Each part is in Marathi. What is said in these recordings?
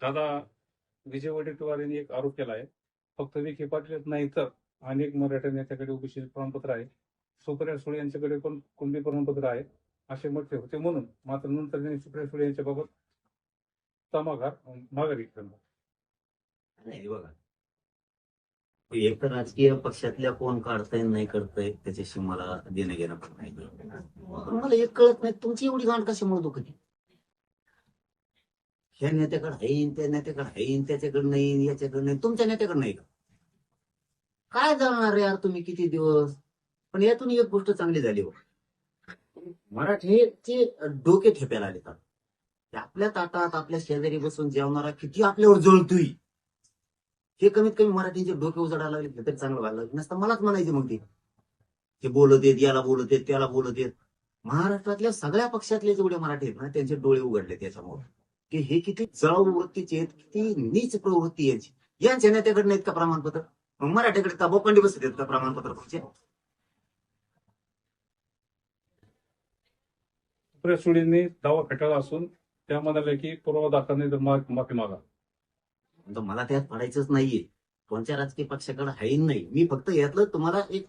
दादा विजय वडेट्टीवार यांनी एक आरोप केला आहे. फक्त विखे पाटीलच नाही तर अनेक मराठा नेत्याकडे ओबीसी प्रमाणपत्र आहे, सुप्रिया सुळे यांच्याकडे पण कुणबी प्रमाणपत्र आहे असे म्हटले होते. म्हणून मात्र नंतर त्यांनी सुप्रिया सुळे यांच्याबाबत माघारी घेतला. नाही बघा, एक तर राजकीय पक्षातल्या कोण काढताय नाही करताय त्याच्याशी मला देणं घेणं पण नाही. पण मला एक कळत नाही, तुमची एवढी गांड कशामुळे दुखत? ह्या नेत्याकडे आहे, त्या नेत्याकडे आहे, त्याच्याकडे नाही, याच्याकडे नाही, तुमच्या नेत्याकडे नाही का? काय जाणार यार तुम्ही किती दिवस? पण यातून एक गोष्ट चांगली झाली हो, मराठीचे डोके ठेप्याला आले. आपल्या ताटात आपल्या शेजारी बसून जेवणारा किती आपल्यावर जळतोय, हे कमीत कमी मराठीचे डोके उजडायला लागले तरी चांगलं व्हायला लागलं नसतं. मलाच म्हणायचे मग ते बोलत येत, याला बोलत येत, त्याला बोलत येत. महाराष्ट्रातल्या सगळ्या पक्षातले जेवढे मराठी आहेत ना, त्यांचे डोळे उघडले त्याच्यामुळे की हे किती जळाऊ वृत्तीचे आहेत, किती नीच प्रवृत्ती यांची. यांच्या नेत्याकडे नाहीत का प्रमाणपत्र? मग मराठीकडे का बोकंडी बसत आहेत का प्रमाणपत्र तुमचे? सुप्रिया सुळेंनी दावा फेटाळला असून त्या म्हणाले की पुरावा दाखल नाही तर माफी मागा. मला त्यात पडायचंच नाहीये, कोणत्या राजकीय पक्षाकडे आहे नाही. मी फक्त यातलं तुम्हाला एक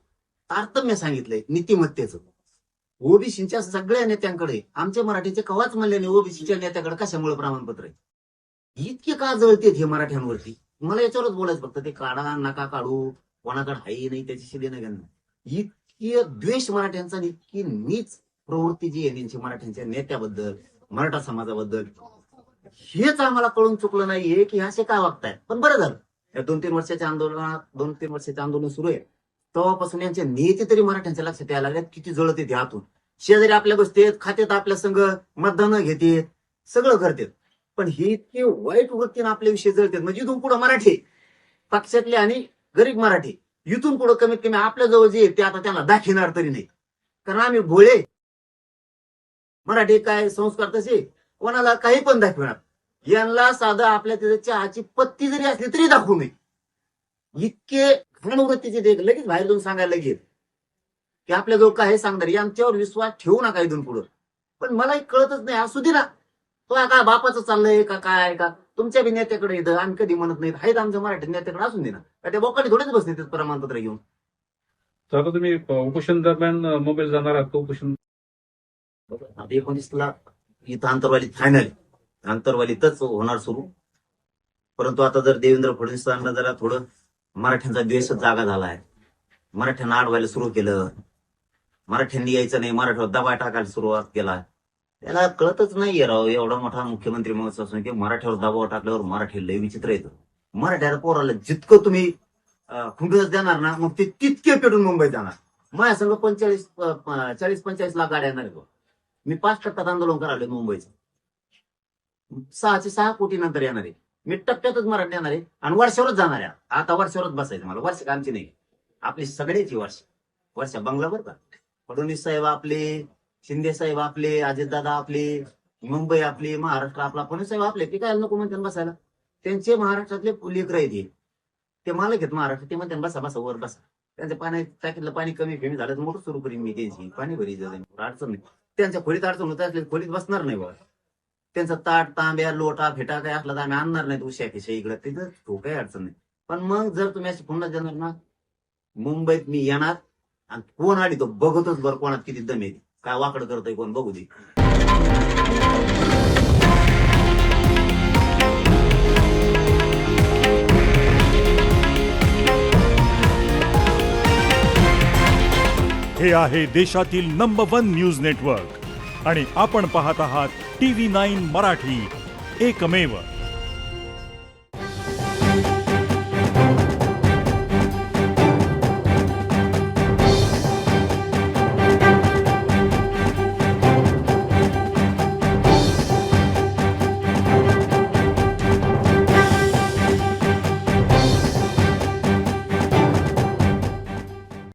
तारतम्य सांगितलंय नीतिमत्तेचं. ओबीसीच्या सगळ्या नेत्यांकडे, आमच्या मराठीचे कवाच म्हणले नाही ओबीसीच्या नेत्याकडे कशामुळे प्रमाणपत्र आहे. इतके का जळतेत हे मराठ्यांवरती? मला याच्यावरच बोलायचं, फक्त ते काढा नका काढू, कोणाकडे आहे नाही त्याच्याशी देणं घेणं. इतके द्वेष मराठ्यांचा, इतकी नीच प्रवृत्ती जी आहे त्यांची मराठ्यांच्या नेत्याबद्दल, मराठा समाजाबद्दल, हेच आम्हाला कळून चुकलं नाहीये की असे काय वागतायत. पण बरं झालं, या 2-3 वर्षाच्या आंदोलन सुरू आहे तेव्हापासून यांचे नेते तरी मराठ्यांच्या लक्षात यायला लागल्यात किती जळत येते हातून. शेजारी आपल्या बसतेत, खात्यात आपल्या संघ मतदान घेतेत, सगळं करतात. पण हे इतके वाईट वृत्तीनं आपल्याविषयी जळतात. म्हणजे इथून पुढे मराठी पक्षातले आणि गरीब मराठी इथून पुढे कमीत कमी आपल्या जवळ जे ते आता त्यांना दाखविणार तरी नाही, कारण आम्ही भोळे मराठी. काय संस्कार तसे कोणाला काही पण दाखवणार. यांना साधं आपल्या तिथे चहाची पत्ती जरी असली तरी दाखवू नये. इतके घाणवृत्तीचे ते लगेच बाहेर जाऊन सांगायला लागेल की आपल्याजवळ काय सांगणार, यांच्यावर विश्वास ठेवू नका इथून पुढं. पण मला कळतच नाही, असू दे ना, तो काय बापाचं चाललंय का काय का तुमच्या बी नेत्याकडे येतं. आम्ही कधी म्हणत नाही आहेत आमच्या मराठी नेत्याकडे, असून दे ना. का त्या बोकाडी थोडेच बसले प्रमाणपत्र घेऊन. तर आता तुम्ही उपोषण दरम्यान मुंबईला जाणार आहात, उपोषण 19ला इथं आंतरवालीत फायनल, आंतरवालीतच होणार सुरू. परंतु आता जर देवेंद्र फडणवीसांना जरा थोडं मराठ्यांचा द्वेष जागा झालाय, मराठ्यांना अडवायला सुरू केलं, मराठ्यांनी यायचं नाही, मराठ्यावर दबाव टाकायला सुरुवात केला. त्याला कळतच नाहीये राव, एवढा मोठा मुख्यमंत्री महोत्सव असून की मराठ्यावर दबाव टाकल्यावर मराठी लय विचित्र येतं. मराठ्याला पोराला जितकं तुम्ही खुंडच देणार ना, मग ते तितके पेटून मुंबईत जाणार. माझ्या संघ 40-45 लाख गाड्या येणार आहे. मी 5 टप्प्यात आंदोलन करायला मुंबईचं, 6 कोटी नंतर येणार आहे. मी टप्प्यातच मराठी येणार आहे आणि वर्षावरच जाणार आहे. आता वर्षावरच बसायचं मला. वर्ष आमची नाही, आपली सगळ्याची वर्ष बंगला बरं का. फडणवीस साहेब आपले, शिंदे साहेब आपले, अजितदादा आपले, मुंबई आपली, महाराष्ट्र आपला, फडणवीस साहेब आपले. ते काय नको म्हणते बसायला, त्यांचे महाराष्ट्रातले लेकर आहेत ते मालक आहेत महाराष्ट्र. ते म्हणते बसा बसा वर बसा. त्यांच्या पाणी टाकीतलं पाणी कमी झालं तर मोठं सुरू करीन मी त्यांची पाणी भरी अडचण नाही. त्यांच्या खोलीत अडचण होत असली खोलीत बसणार नाही बघा. त्यांचा ताट तांब्या लोटा फेटा काय असला तर आम्ही आणणार नाही उशा खिशा इकडे, तिथं तो काही अडचण नाही. पण मग जर तुम्ही अशी पुन्हा देणार ना, मुंबईत मी येणार आणि कोण आली तो बघतोच बरं, कोणात किती दम येते, काय वाकड करतोय कोण बघू दे. हे आहे देशातील नंबर 1 न्यूज नेटवर्क आणि आपण पाहत आहात TV9 मराठी, एकमेव.